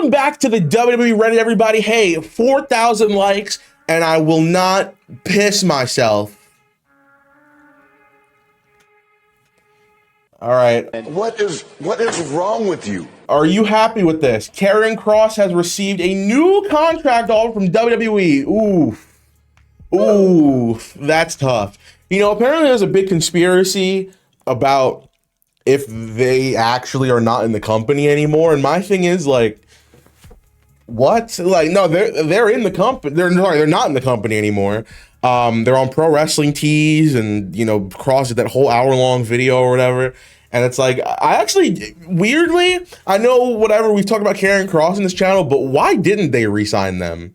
Welcome back to the WWE Reddit, everybody. Hey, 4,000 likes, and I will not piss myself. All right. What is wrong with you? Are you happy with this? Karrion Kross has received a new contract offer from WWE. Ooh, that's tough. You know, apparently there's a big conspiracy about if they actually are not in the company anymore. And my thing is, like, what? Like, no, they're in the company. They're not in the company anymore. They're on Pro Wrestling Tees, and you know, Kross did that whole hour-long video or whatever. And it's like, I actually, weirdly, I know whatever we've talked about Karrion Kross in this channel, but why didn't they re-sign them?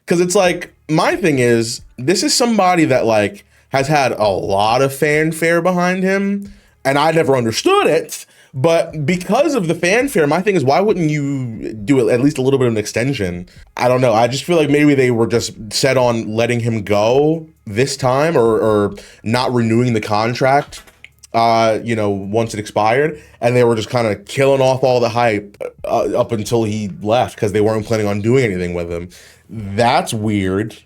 Because it's like, my thing is, this is somebody that like has had a lot of fanfare behind him, and I never understood it. But because of the fanfare, my thing is, why wouldn't you do at least a little bit of an extension? I don't know. I just feel like maybe they were just set on letting him go this time, or not renewing the contract, you know, once it expired. And they were just kind of killing off all the hype up until he left, because they weren't planning on doing anything with him. That's weird.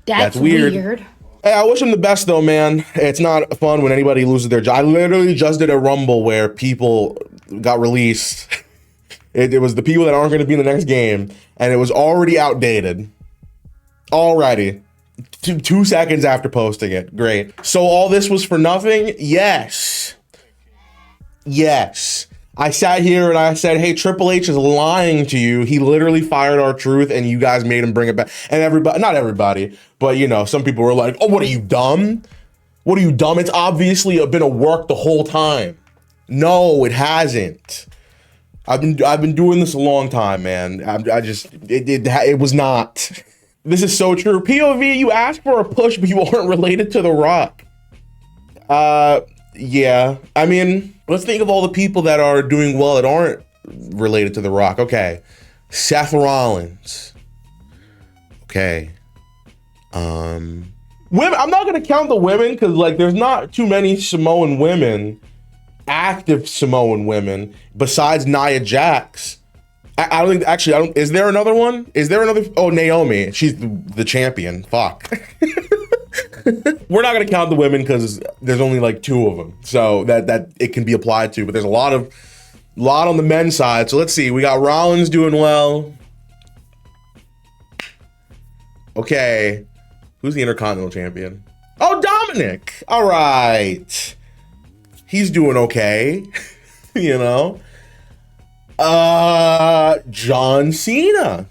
That's weird. Hey, I wish him the best though, man. It's not fun when anybody loses their job. I literally just did a Rumble where people got released. It was the people that aren't going to be in the next game, and it was already outdated. Already. 2 seconds after posting it. Great. So all this was for nothing? Yes. Yes. I sat here and I said, hey, Triple H is lying to you. He literally fired R-Truth, and you guys made him bring it back. And everybody, not everybody, but you know, some people were like, oh, what are you, dumb? What are you, dumb? It's obviously been a work the whole time. No, it hasn't. I've been doing this a long time, man. It was not. This is so true. POV, you asked for a push, but you weren't related to The Rock. Yeah. I mean, let's think of all the people that are doing well that aren't related to The Rock. Okay. Seth Rollins. Okay. Women, I'm not going to count the women because, like, there's not too many Samoan women, active Samoan women, besides Nia Jax. I don't think, actually, is there another one? Is there another? Oh, Naomi. She's the champion. Fuck. We're not gonna count the women because there's only like 2 of them, so that it can be applied to. But there's a lot on the men's side. So let's see. We got Rollins doing well. Okay, who's the Intercontinental Champion? Oh, Dominic. All right, he's doing okay. You know. John Cena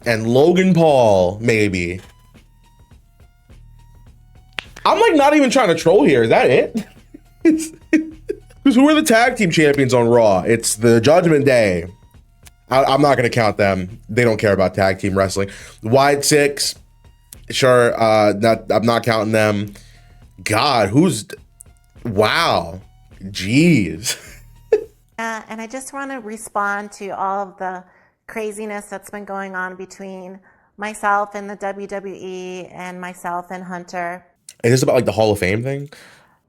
and Logan Paul, maybe. I'm like not even trying to troll here. Is that it? Because who are the tag team champions on Raw? It's the Judgment Day. I'm not going to count them. They don't care about tag team wrestling. White Six, sure. I'm not counting them. God, wow. Jeez. And I just want to respond to all of the craziness that's been going on between myself and the WWE and myself and Hunter. Is this about like the Hall of Fame thing?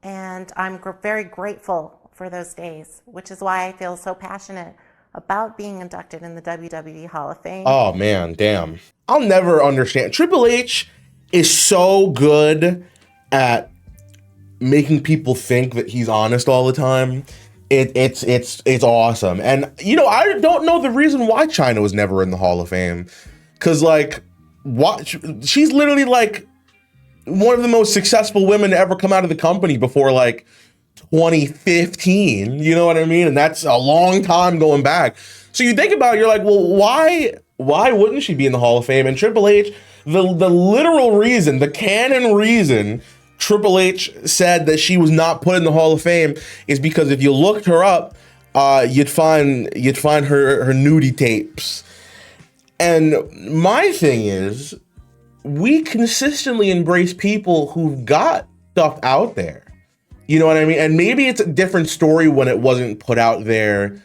And I'm very grateful for those days, which is why I feel so passionate about being inducted in the WWE Hall of Fame. Oh man, damn. I'll never understand. Triple H is so good at making people think that he's honest all the time. It's awesome. And you know, I don't know the reason why Chyna was never in the Hall of Fame. Cause like, she's literally like one of the most successful women to ever come out of the company before like 2015. You know what I mean? And that's a long time going back. So you think about it, you're like, well, why wouldn't she be in the Hall of Fame? And Triple H, the literal reason, the canon reason Triple H said that she was not put in the Hall of Fame is because if you looked her up, you'd find her nudie tapes. And my thing is, we consistently embrace people who've got stuff out there. You know what I mean? And maybe it's a different story when it wasn't put out there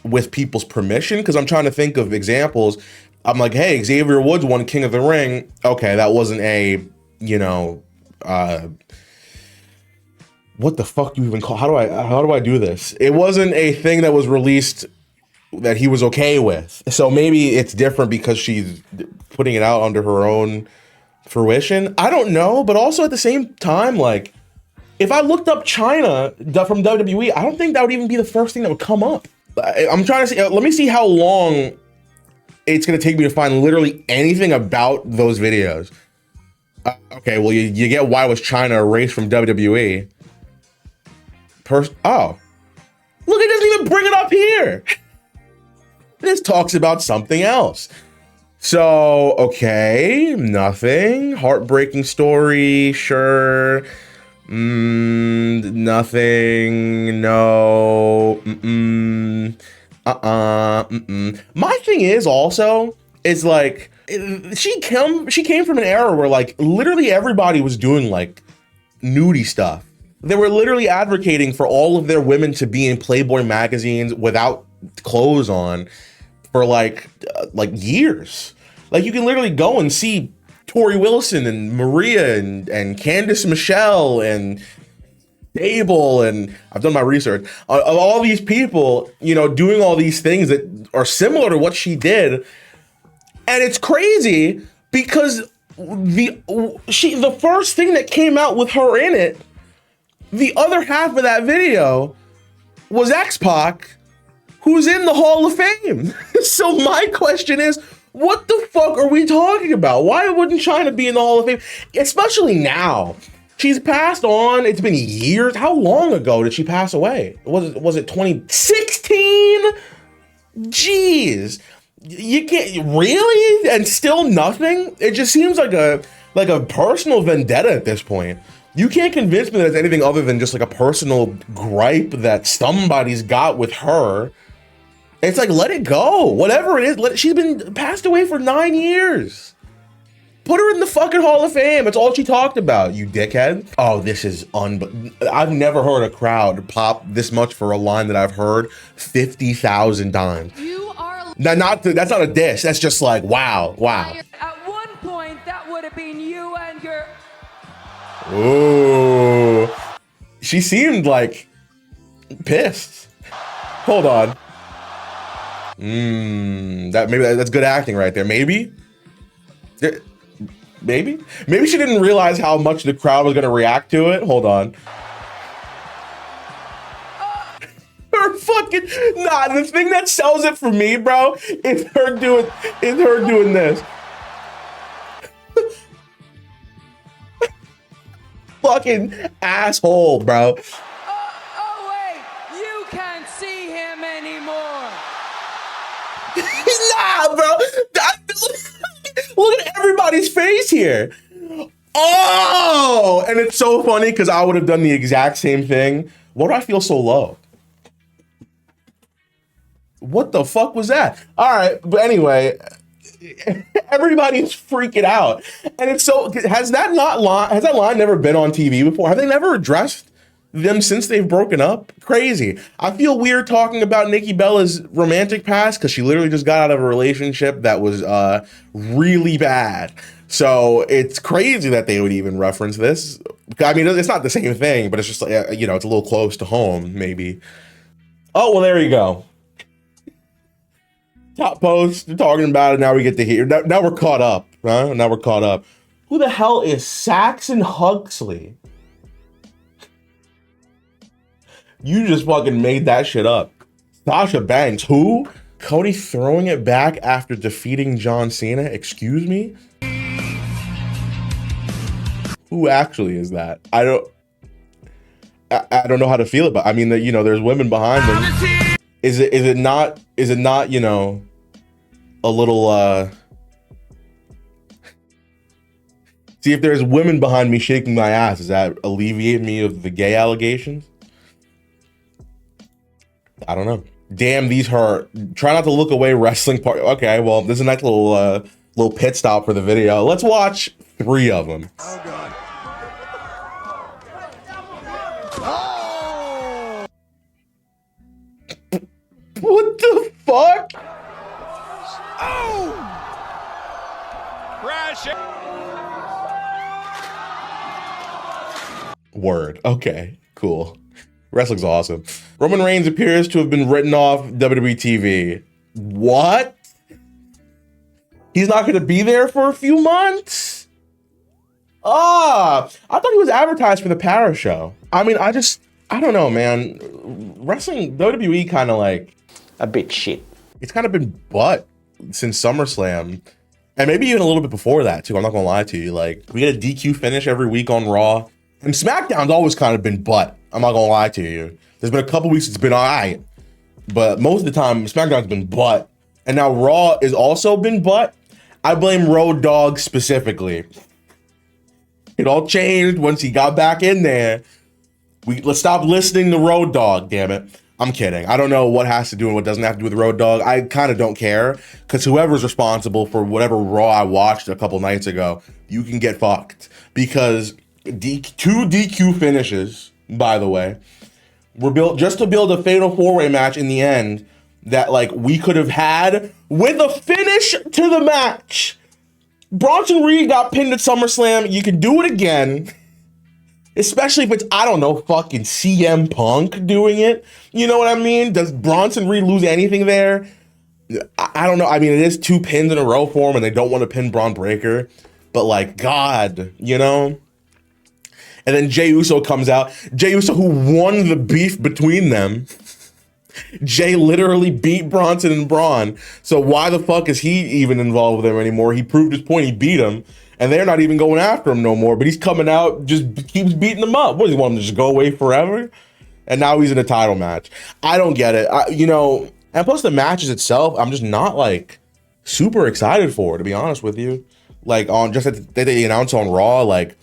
with people's permission, because I'm trying to think of examples. I'm like, hey, Xavier Woods won King of the Ring. Okay, that wasn't a, you know, what the fuck do you even call? How do I do this? It wasn't a thing that was released that he was okay with. So maybe it's different because she's putting it out under her own fruition. I don't know, but also at the same time, like, if I looked up China from WWE, I don't think that would even be the first thing that would come up. I'm trying to see, let me see how long it's gonna take me to find literally anything about those videos. Okay, well, you get why was China erased from WWE. Oh, look, it doesn't even bring it up here. This talks about something else. So, okay, nothing. Heartbreaking story, sure. Nothing, no. My thing is also, is like, she came from an era where like literally everybody was doing like nudie stuff. They were literally advocating for all of their women to be in Playboy magazines without clothes on for like years. Like you can literally go and see Tori Wilson and Maria and Candice Michelle and Abel, and I've done my research of all these people, you know, doing all these things that are similar to what she did. And it's crazy because the first thing that came out with her in it, the other half of that video was X-Pac, who's in the Hall of Fame. So my question is, what the fuck are we talking about? Why wouldn't China be in the Hall of Fame? Especially now. She's passed on. It's been years. How long ago did she pass away? Was it 2016? Jeez. You can't really, and still nothing. It just seems like a personal vendetta at this point. You can't convince me that it's anything other than just like a personal gripe that somebody's got with her. It's like, let it go. Whatever it is, she's been passed away for 9 years. Put her in the fucking Hall of Fame. It's all she talked about, you dickhead. Oh, this is I've never heard a crowd pop this much for a line that I've heard 50,000 times. You are that's not a diss. That's just like, wow. At one point, that would have been you and your... Ooh. She seemed like pissed. Hold on. That's good acting right there. Maybe she didn't realize how much the crowd was gonna react to it. Hold on. Her fucking the thing that sells it for me, bro, is her doing this. Fucking asshole, bro. Oh wait, you can't see him anymore. Nah, bro. Look at everybody's face here. Oh, and it's so funny because I would have done the exact same thing. Why do I feel so low? What the fuck was that? All right, but anyway, everybody's freaking out, and it's so. Has that line never been on TV before? Have they never addressed them since they've broken up? Crazy. I feel weird talking about Nikki Bella's romantic past because she literally just got out of a relationship that was really bad. So it's crazy that they would even reference this. I mean, it's not the same thing, but it's just like, you know, it's a little close to home, maybe. Oh, well, there you go. Top post, they're talking about it. Now we get to hear. Now we're caught up. Huh? Now we're caught up. Who the hell is Saxon Huxley? You just fucking made that shit up. Sasha Banks, who? Cody throwing it back after defeating John Cena? Excuse me? Who actually is that? I don't know how to feel about it. I mean, you know, there's women behind them. Is it not, you know, a little, see, if there's women behind me shaking my ass, does that alleviate me of the gay allegations? I don't know. Damn, these hurt. Try not to look away, wrestling part. Okay, well, this is a nice little pit stop for the video. Let's watch 3 of them. Oh, God. What the fuck? Oh! Crash. Word. Okay, cool. Cool. Wrestling's awesome. Roman Reigns appears to have been written off WWE TV. What? He's not going to be there for a few months? I thought he was advertised for the Paris show. I mean, I don't know, man. Wrestling, WWE kind of like... a bit shit. It's kind of been butt since SummerSlam. And maybe even a little bit before that, too. I'm not going to lie to you. Like, we get a DQ finish every week on Raw. And SmackDown's always kind of been butt. I'm not going to lie to you. There's been a couple weeks it's been all right. But most of the time, SmackDown's been butt. And now Raw has also been butt. I blame Road Dogg specifically. It all changed once he got back in there. Let's stop listening to Road Dogg, damn it. I'm kidding. I don't know what has to do and what doesn't have to do with Road Dogg. I kind of don't care, because whoever's responsible for whatever Raw I watched a couple nights ago, you can get fucked. Because two DQ finishes, by the way, were built just to build a fatal four-way match in the end that like we could have had with a finish to the match. Bronson Reed got pinned at SummerSlam. You can do it again. Especially if it's, I don't know, fucking CM Punk doing it. You know what I mean? Does Bronson Reed lose anything there? I don't know. I mean, it is 2 pins in a row for him, and they don't want to pin Braun Breaker. But, like, God, you know? And then Jey Uso comes out. Jey Uso, who won the beef between them. Jey literally beat Bronson and Braun. So why the fuck is he even involved with him anymore? He proved his point. He beat him. And they're not even going after him no more. But he's coming out, just keeps beating them up. What, does he want him to just go away forever? And now he's in a title match. I don't get it. And plus the matches itself, I'm just not like super excited for, to be honest with you. Like on just that they announced on Raw, like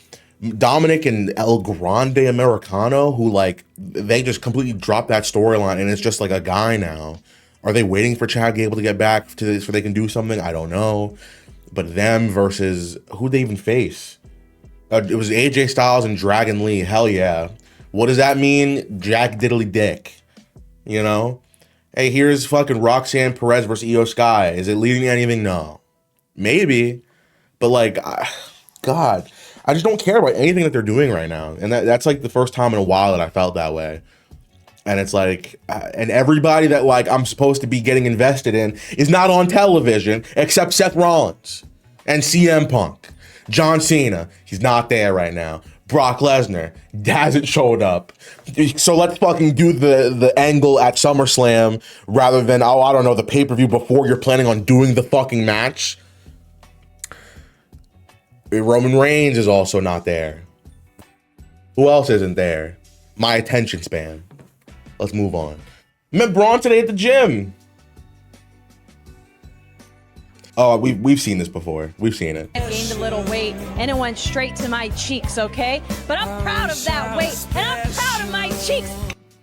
Dominic and El Grande Americano, who like they just completely dropped that storyline and it's just like a guy now. Are they waiting for Chad Gable to get back to this so they can do something? I don't know. But them versus who they even face? It was AJ Styles and Dragon Lee. Hell yeah. What does that mean? Jack Diddley Dick. You know? Hey, here's fucking Roxanne Perez versus Io Sky. Is it leading to anything? No. Maybe. But like, God, I just don't care about anything that they're doing right now. And that's like the first time in a while that I felt that way. And it's like, and everybody that like I'm supposed to be getting invested in is not on television except Seth Rollins and CM Punk. John Cena, he's not there right now. Brock Lesnar hasn't showed up. So let's fucking do the angle at SummerSlam rather than, I don't know, the pay-per-view before you're planning on doing the fucking match. Roman Reigns is also not there. Who else isn't there? My attention span. Let's move on. Met Braun today at the gym. Oh, we've seen this before. We've seen it. I gained a little weight and it went straight to my cheeks, okay? But I'm proud of that weight and I'm proud of my cheeks.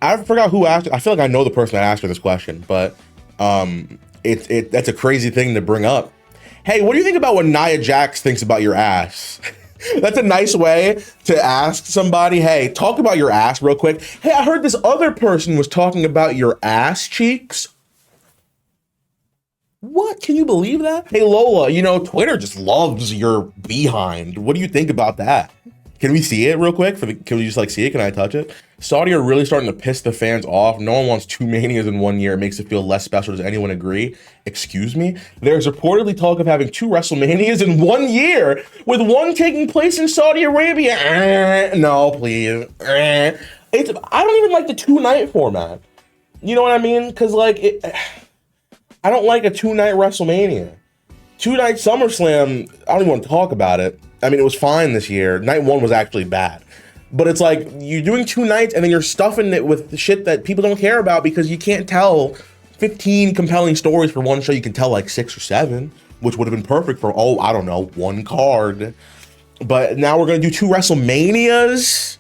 I forgot who asked. I feel like I know the person that asked her this question, but that's a crazy thing to bring up. Hey, what do you think about what Nia Jax thinks about your ass? That's a nice way to ask somebody, hey, talk about your ass real quick. Hey, I heard this other person was talking about your ass cheeks. What? Can you believe that? Hey, Lola, Twitter just loves your behind. What do you think about that? Can we see it real quick? Can we just like see it? Can I touch it? Saudi are really starting to piss the fans off. No one wants 2 Manias in 1 year. It makes it feel less special. Does anyone agree? Excuse me? There's reportedly talk of having 2 WrestleManias in 1 year, with one taking place in Saudi Arabia. No, please. I don't even like the 2-night format. You know what I mean? Because like, I don't like a 2-night WrestleMania. 2-night SummerSlam, I don't even want to talk about it. I mean, it was fine this year. Night 1 was actually bad. But it's like, you're doing 2 nights and then you're stuffing it with the shit that people don't care about because you can't tell 15 compelling stories for one show. You can tell like 6 or 7, which would have been perfect for, I don't know, 1 card. But now we're going to do 2 WrestleManias?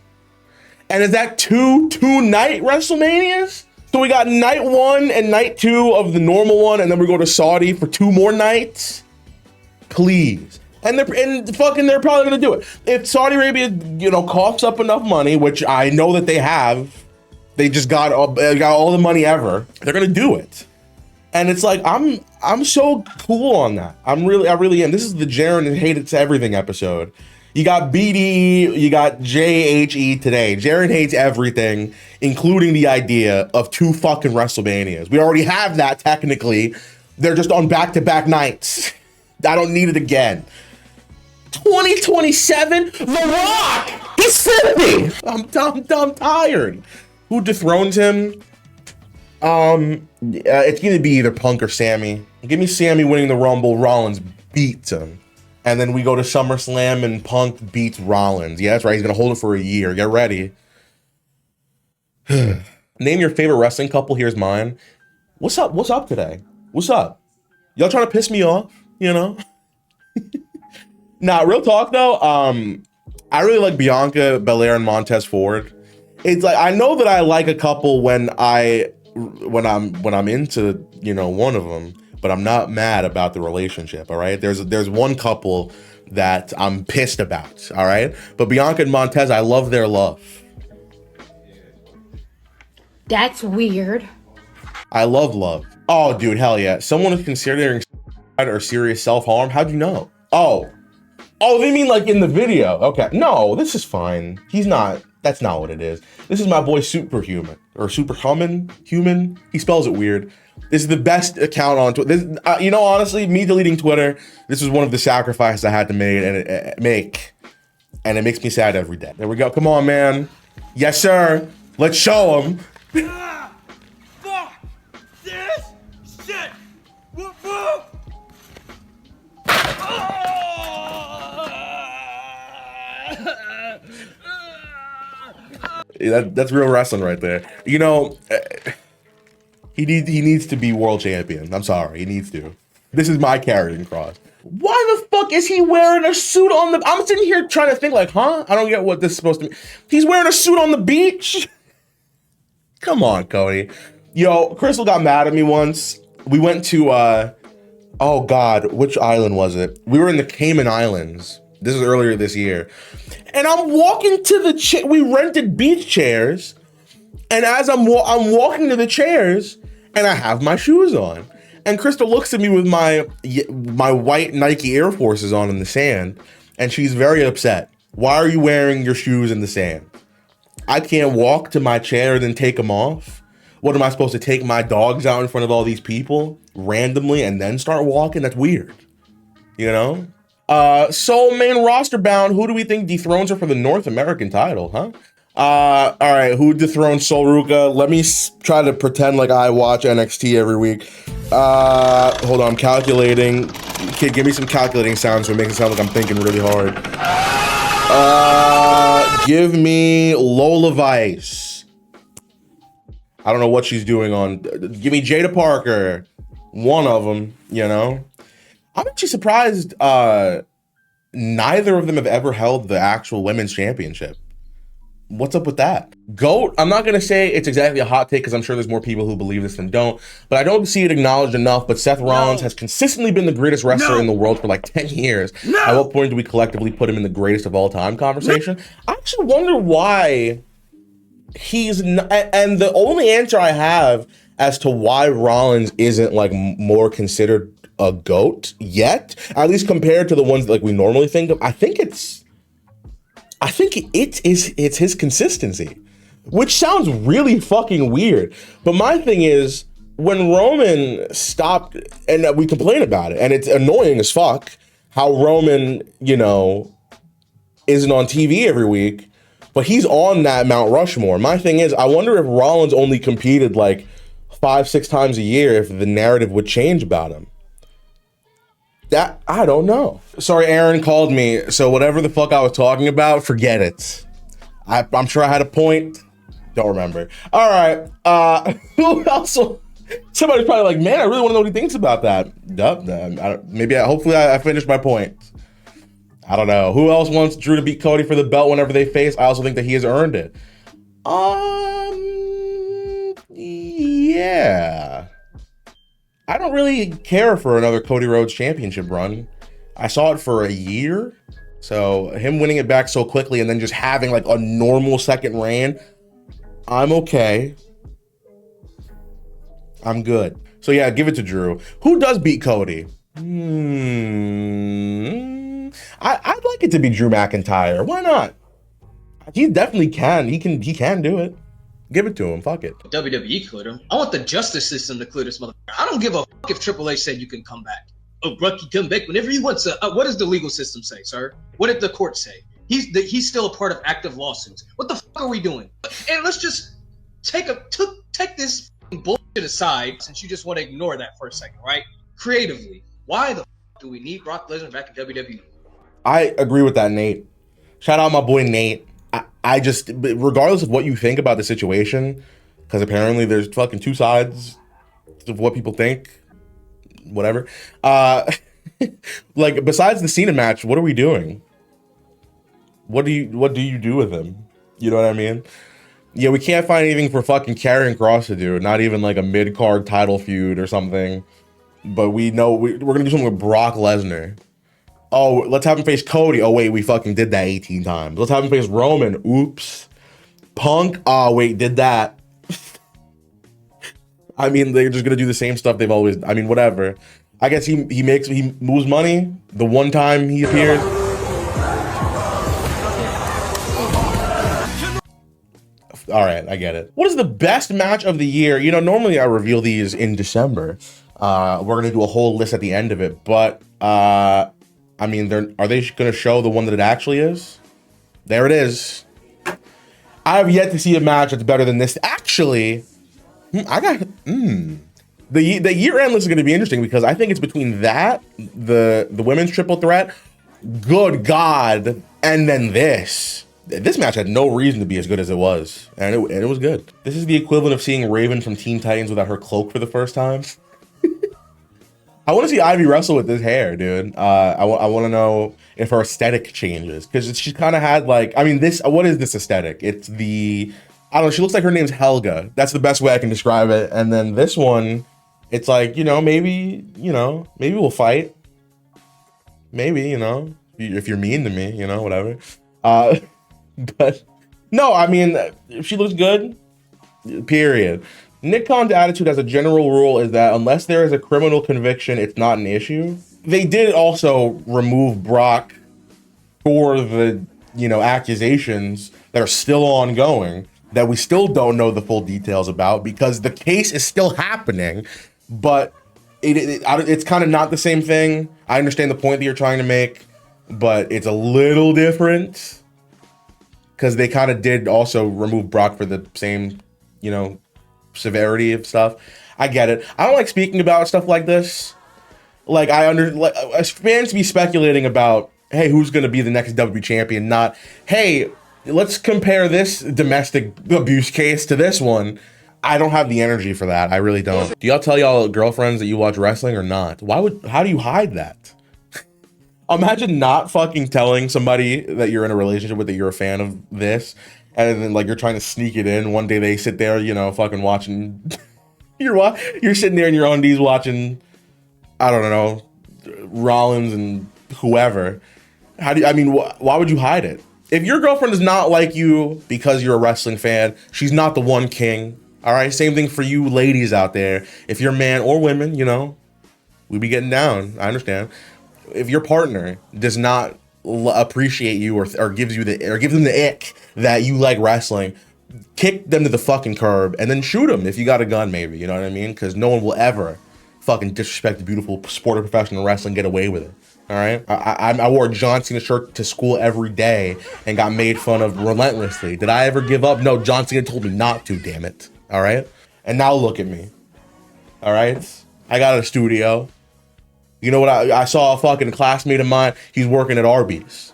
And is that 2 2-night WrestleManias? So we got night 1 and night 2 of the normal one, and then we go to Saudi for 2 more nights? Please. And they're probably gonna do it. If Saudi Arabia, coughs up enough money, which I know that they have, they just got all the money ever. They're gonna do it, and it's like I'm so cool on that. I really am. This is the Jaren and Hate It's Everything episode. You got BDE, you got JHE today. Jared hates everything, including the idea of 2 fucking WrestleManias. We already have that technically. They're just on back-to-back nights. I don't need it again. 2027, The Rock! He's 50! I'm tired. Who dethrones him? It's gonna be either Punk or Sammy. Give me Sammy winning the Rumble, Rollins beats him. And then we go to SummerSlam and Punk beats Rollins. Yeah, that's right, he's gonna hold it for a year. Get ready. Name your favorite wrestling couple, here's mine. What's up today? What's up? Y'all trying to piss me off, you know? Nah, real talk though, I really like Bianca Belair and Montez Ford. It's like, I know that I like a couple when I'm into, you know, one of them, but I'm not mad about the relationship, all right? There's one couple that I'm pissed about, all right? But Bianca and Montez, I love their love. That's weird. I love. Oh, dude, hell yeah. Someone is considering suicide or serious self-harm. How'd you know? Oh, they mean like in the video. Okay. No, this is fine. He's not. That's not what it is. This is my boy Superhuman or Superhuman. Human. He spells it weird. This is the best account on Twitter. You know, honestly, me deleting Twitter, this was one of the sacrifices I had to make, and it makes me sad every day. There we go. Come on, man. Yes, sir. Let's show him. Fuck this shit. Whoop, whoop. That's real wrestling right there. You know, he needs to be world champion. I'm sorry, he needs to. This is my carrying cross. Why the fuck is he wearing a suit on the? I'm sitting here trying to think like, huh? I don't get what this is supposed to be. He's wearing a suit on the beach. Come on, Cody. Yo, Crystal got mad at me once. We went to oh God, which island was it? We were in the Cayman Islands. This is earlier this year. And I'm walking to the we rented beach chairs. And as I'm walking to the chairs and I have my shoes on. And Crystal looks at me with my white Nike Air Forces on in the sand. And she's very upset. Why are you wearing your shoes in the sand? I can't walk to my chair and then take them off. What am I supposed to take my dogs out in front of all these people randomly and then start walking? That's weird. You know? So main roster bound, who do we think dethrones her for the North American title, huh? All right, who dethroned Sol Ruka? Let me try to pretend like I watch NXT every week. Hold on, I'm calculating. Kid, give me some calculating sounds so it makes it sound like I'm thinking really hard. Give me Lola Vice. I don't know what she's doing on. Give me Jada Parker. One of them, you know. I'm actually surprised neither of them have ever held the actual women's championship. What's up with that? GOAT, I'm not going to say it's exactly a hot take because I'm sure there's more people who believe this than don't, but I don't see it acknowledged enough, but Seth Rollins has consistently been the greatest wrestler in the world for like 10 years. At what point do we collectively put him in the greatest of all time conversation? I actually wonder why he's not, and the only answer I have as to why Rollins isn't like more considered a GOAT yet, at least compared to the ones that, like we normally think of, I think it's his consistency, which sounds really fucking weird. But my thing is, when Roman stopped, and we complain about it, and it's annoying as fuck how Roman, you know, isn't on TV every week, but he's on that Mount Rushmore. My thing is, I wonder if Rollins only competed like 5-6 times a year, if the narrative would change about him. That, I don't know. Sorry, Aaron called me, so whatever the fuck I was talking about, forget it. I'm sure I had a point. Don't remember. All right. Who else? Somebody's probably like, man, I really want to know what he thinks about that. Hopefully I finished my point. I don't know. Who else wants Drew to beat Cody for the belt whenever they face? I also think that he has earned it. Yeah. I don't really care for another Cody Rhodes championship run. I saw it for a year. So him winning it back so quickly and then just having like a normal second reign, I'm okay. I'm good. So yeah, give it to Drew. Who does beat Cody? I'd like it to be Drew McIntyre. Why not? He definitely can. He can do it. Give it to him. Fuck it. WWE cleared him. I want the justice system to clear this motherfucker. I don't give a fuck if Triple H said you can come back. Oh, Brock, you come back whenever you want to. What does the legal system say, sir? What did the court say? He's still a part of active lawsuits. What the fuck are we doing? And let's just take this bullshit aside, since you just want to ignore that for a second, right? Creatively, why the fuck do we need Brock Lesnar back in WWE? I agree with that, Nate. Shout out my boy Nate. I just, regardless of what you think about the situation, because apparently there's fucking two sides of what people think, whatever. Like, besides the Cena match, what are we doing? What do you do with him? You know what I mean? Yeah, we can't find anything for fucking Karrion Kross to do. Not even like a mid-card title feud or something. But we know we're gonna do something with Brock Lesnar. Oh, let's have him face Cody. Oh, wait, we fucking did that 18 times. Let's have him face Roman. Oops. Punk. Oh, wait, did that. I mean, they're just going to do the same stuff they've always... I mean, whatever. I guess he moves money the one time he appears. All right, I get it. What is the best match of the year? You know, normally I reveal these in December. We're going to do a whole list at the end of it, but... I mean, are they going to show the one that it actually is? There it is. I have yet to see a match that's better than this. Actually, the year-end list is going to be interesting because I think it's between that, the women's triple threat, good God, and then this. This match had no reason to be as good as it was, and it was good. This is the equivalent of seeing Raven from Teen Titans without her cloak for the first time. I want to see Ivy wrestle with this hair, dude. I want to know if her aesthetic changes because she kind of had like, I mean, what is this aesthetic? It's I don't know. She looks like her name's Helga. That's the best way I can describe it. And then this one, it's like, maybe we'll fight. Maybe, if you're mean to me, whatever. But no, I mean, if she looks good, period. Nick Khan's attitude as a general rule is that unless there is a criminal conviction, it's not an issue. They did also remove Brock for the, accusations that are still ongoing that we still don't know the full details about because the case is still happening, but it's kind of not the same thing. I understand the point that you're trying to make, but it's a little different because they kind of did also remove Brock for the same, severity of stuff. I get it. I don't like speaking about stuff like this. Like as fans be speculating about, hey, who's going to be the next WWE champion? Not, hey, let's compare this domestic abuse case to this one. I don't have the energy for that. I really don't. Do y'all tell y'all girlfriends that you watch wrestling or not? How do you hide that? Imagine not fucking telling somebody that you're in a relationship with, that you're a fan of this, and then like you're trying to sneak it in. One day they sit there, fucking watching. You're sitting there in your undies watching, I don't know, Rollins and whoever. Why would you hide it? If your girlfriend does not like you because you're a wrestling fan, she's not the one king. All right, same thing for you ladies out there. If you're man or women, we be getting down. I understand. If your partner does not appreciate you or gives them the ick that you like wrestling, kick them to the fucking curb and then shoot them if you got a gun, maybe. You know what I mean? Because no one will ever fucking disrespect the beautiful sport of professional wrestling, get away with it. All right? I wore a John Cena shirt to school every day and got made fun of relentlessly. Did I ever give up? No, John Cena told me not to, damn it. All right? And now look at me. All right? I got a studio. You know what? I saw a fucking classmate of mine. He's working at Arby's.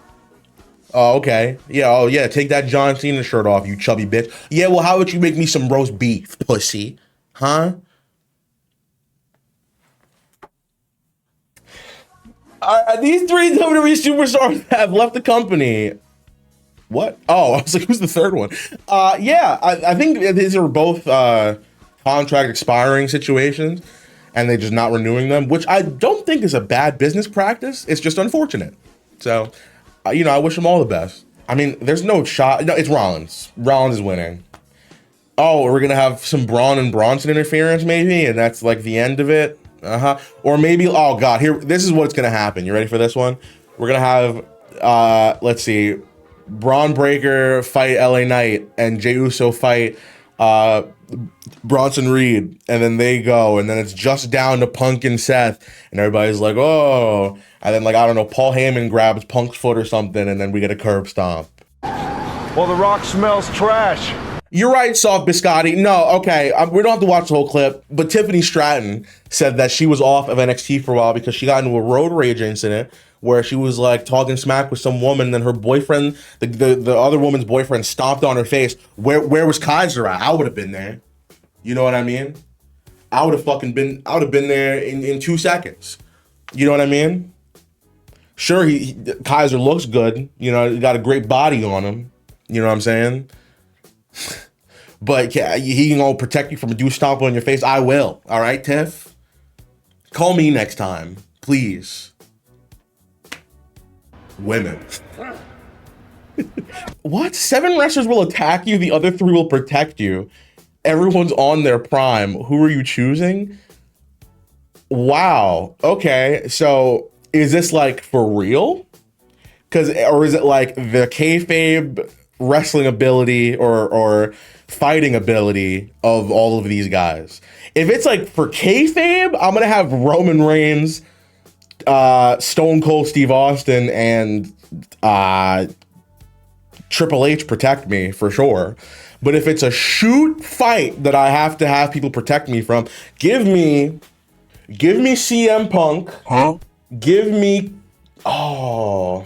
Oh, okay. Yeah, oh, yeah. Take that John Cena shirt off, you chubby bitch. Yeah, well, how about you make me some roast beef, pussy? Huh? These three WWE superstars have left the company. What? Oh, I was like, who's the third one? Yeah, I think these are both contract expiring situations, and they're just not renewing them, which I don't think is a bad business practice. It's just unfortunate. So, I wish them all the best. I mean, there's no shot. No, it's Rollins. Rollins is winning. Oh, we're going to have some Braun and Bronson interference maybe, and that's like the end of it. Or maybe, oh God, this is what's going to happen. You ready for this one? We're going to have let's see, Braun Breaker fight LA Knight and Jey Uso fight Bronson Reed, and then they go, and then it's just down to Punk and Seth, and everybody's like, oh, and then like, I don't know, Paul Heyman grabs Punk's foot or something, and then we get a curb stomp. Well, The Rock smells trash. You're right, Soft Biscotti. No, okay, we don't have to watch the whole clip, but Tiffany Stratton said that she was off of NXT for a while because she got into a road rage incident where she was like talking smack with some woman, and then her boyfriend, the other woman's boyfriend, stomped on her face. Where was Kaiser at? I would have been there. You know what I mean? I would have been there in 2 seconds. You know what I mean? Sure, Kaiser looks good. You know, he got a great body on him. You know what I'm saying? But he can all protect you from a douche stomp on your face. I will. All right, Tiff? Call me next time, please. Women. What? 7 wrestlers will attack you, the other 3 will protect you. Everyone's on their prime. Who are you choosing? Wow. Okay, so is this like for real? Or is it like the kayfabe wrestling ability or fighting ability of all of these guys? If it's like for kayfabe, I'm gonna have Roman Reigns, Stone Cold Steve Austin, and Triple H protect me for sure. But if it's a shoot fight that I have to have people protect me from, give me CM Punk. Huh? Give me Austin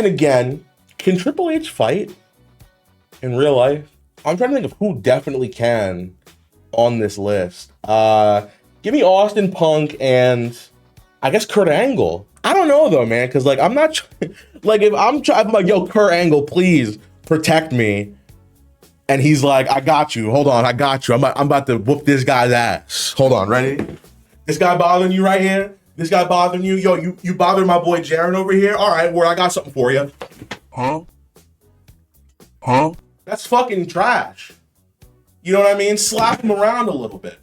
again. Can Triple H fight in real life? I'm trying to think of who definitely can on this list. Give me Austin, Punk, and I guess Kurt Angle. I don't know though, man, because like I'm not like if I'm like, yo, Kurt Angle, please protect me. And he's like, I got you. Hold on, I got you. I'm about to whoop this guy's ass. Hold on, ready? This guy bothering you right here? This guy bothering you? Yo, you bothering my boy Jaren over here? All right, well, I got something for you. Huh? That's fucking trash. You know what I mean? Slap him around a little bit.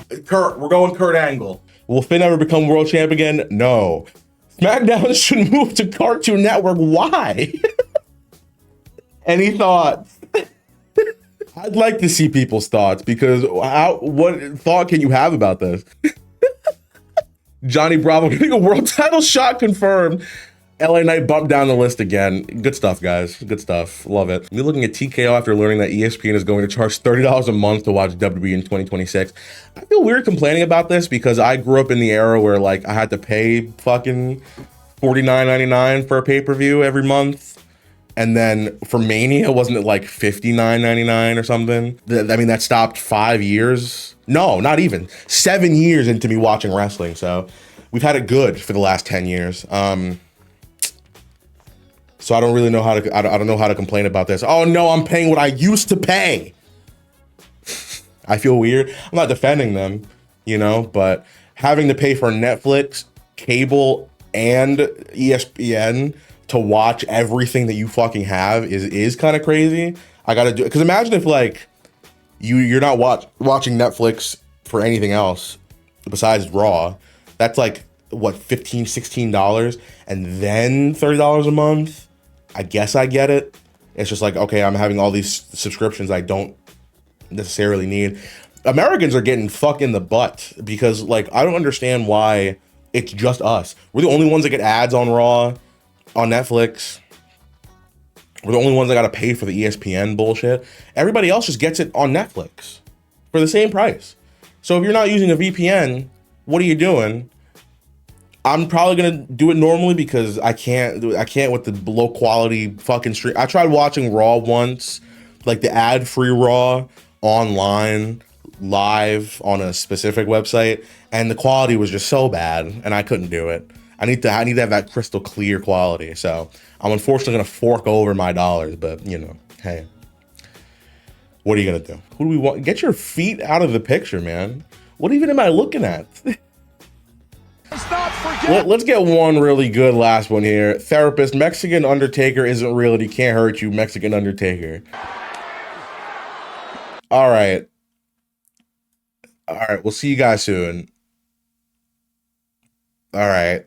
We're going Kurt Angle. Will Finn ever become world champ again? No. SmackDown should move to Cartoon Network. Why? Any thoughts? I'd like to see people's thoughts because what thought can you have about this? Johnny Bravo getting a world title shot confirmed. LA Knight bumped down the list again. Good stuff, guys. Good stuff. Love it. You're looking at TKO after learning that ESPN is going to charge $30 a month to watch WWE in 2026. I feel weird complaining about this because I grew up in the era where like I had to pay fucking $49.99 for a pay-per-view every month. And then for Mania, wasn't it like $59.99 or something? I mean, that stopped 5 years. No, not even 7 years into me watching wrestling. So we've had it good for the last 10 years. So I don't really know how to, I don't know how to complain about this. Oh no, I'm paying what I used to pay. I feel weird. I'm not defending them, you know, but having to pay for Netflix, cable, and ESPN to watch everything that you fucking have is kind of crazy. I gotta do it. Because imagine if like you're not watching Netflix for anything else besides Raw. That's like what, $15, $16, and then $30 a month. I guess I get it. It's just like, okay, I'm having all these subscriptions I don't necessarily need. Americans are getting fucked in the butt because like I don't understand why it's just us. We're the only ones that get ads on Raw, on Netflix. We're the only ones that gotta pay for the ESPN bullshit. Everybody else just gets it on Netflix for the same price. So if you're not using a VPN, what are you doing? I'm probably gonna do it normally because I can't with the low quality fucking stream. I tried watching Raw once, like the ad-free Raw online live on a specific website, and the quality was just so bad and I couldn't do it. I need to have that crystal clear quality. So I'm unfortunately gonna fork over my dollars, but you know, hey, what are you gonna do? Who do we want? Get your feet out of the picture, man. What even am I looking at? Let's get one really good last one here. Therapist, Mexican Undertaker isn't real and he can't hurt you, Mexican Undertaker. All right, we'll see you guys soon. All right.